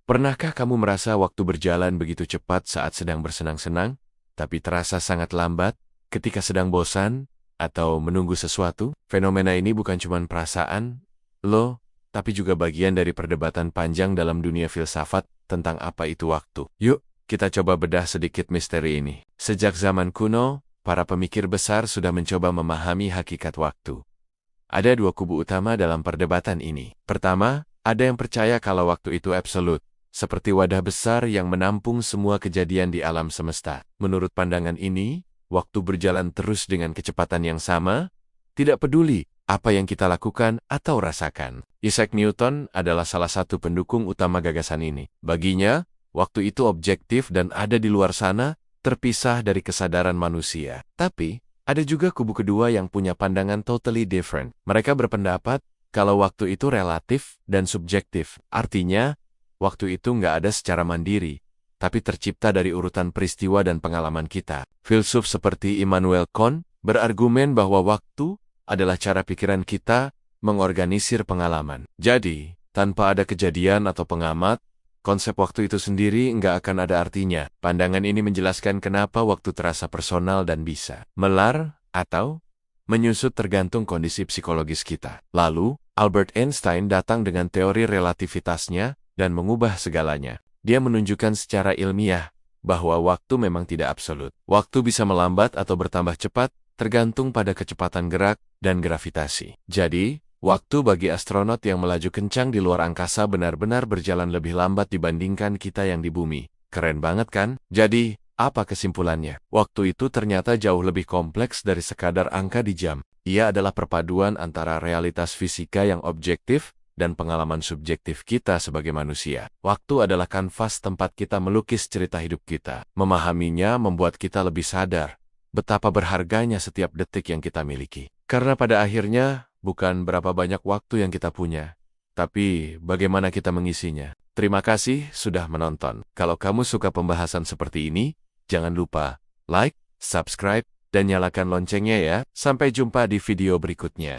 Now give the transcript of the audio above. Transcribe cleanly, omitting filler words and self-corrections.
Pernahkah kamu merasa waktu berjalan begitu cepat saat sedang bersenang-senang, tapi terasa sangat lambat ketika sedang bosan atau menunggu sesuatu? Fenomena ini bukan cuma perasaan, tapi juga bagian dari perdebatan panjang dalam dunia filsafat tentang apa itu waktu. Yuk, kita coba bedah sedikit misteri ini. Sejak zaman kuno, para pemikir besar sudah mencoba memahami hakikat waktu. Ada dua kubu utama dalam perdebatan ini. Pertama, ada yang percaya kalau waktu itu absolut, seperti wadah besar yang menampung semua kejadian di alam semesta. Menurut pandangan ini, waktu berjalan terus dengan kecepatan yang sama, tidak peduli apa yang kita lakukan atau rasakan. Isaac Newton adalah salah satu pendukung utama gagasan ini. Baginya, waktu itu objektif dan ada di luar sana, terpisah dari kesadaran manusia. Tapi, ada juga kubu kedua yang punya pandangan totally different. Mereka berpendapat kalau waktu itu relatif dan subjektif. Artinya, waktu itu nggak ada secara mandiri, tapi tercipta dari urutan peristiwa dan pengalaman kita. Filsuf seperti Immanuel Kant berargumen bahwa waktu adalah cara pikiran kita mengorganisir pengalaman. Jadi, tanpa ada kejadian atau pengamat, konsep waktu itu sendiri nggak akan ada artinya. Pandangan ini menjelaskan kenapa waktu terasa personal dan bisa melar atau menyusut tergantung kondisi psikologis kita. Lalu, Albert Einstein datang dengan teori relativitasnya dan mengubah segalanya. Dia menunjukkan secara ilmiah bahwa waktu memang tidak absolut. Waktu bisa melambat atau bertambah cepat, tergantung pada kecepatan gerak dan gravitasi. Jadi, waktu bagi astronot yang melaju kencang di luar angkasa benar-benar berjalan lebih lambat dibandingkan kita yang di bumi. Keren banget kan? Jadi, apa kesimpulannya? Waktu itu ternyata jauh lebih kompleks dari sekadar angka di jam. Ia adalah perpaduan antara realitas fisika yang objektif dan pengalaman subjektif kita sebagai manusia. Waktu adalah kanvas tempat kita melukis cerita hidup kita. Memahaminya membuat kita lebih sadar betapa berharganya setiap detik yang kita miliki. Karena pada akhirnya, bukan berapa banyak waktu yang kita punya, tapi bagaimana kita mengisinya. Terima kasih sudah menonton. Kalau kamu suka pembahasan seperti ini, jangan lupa like, subscribe, dan nyalakan loncengnya ya. Sampai jumpa di video berikutnya.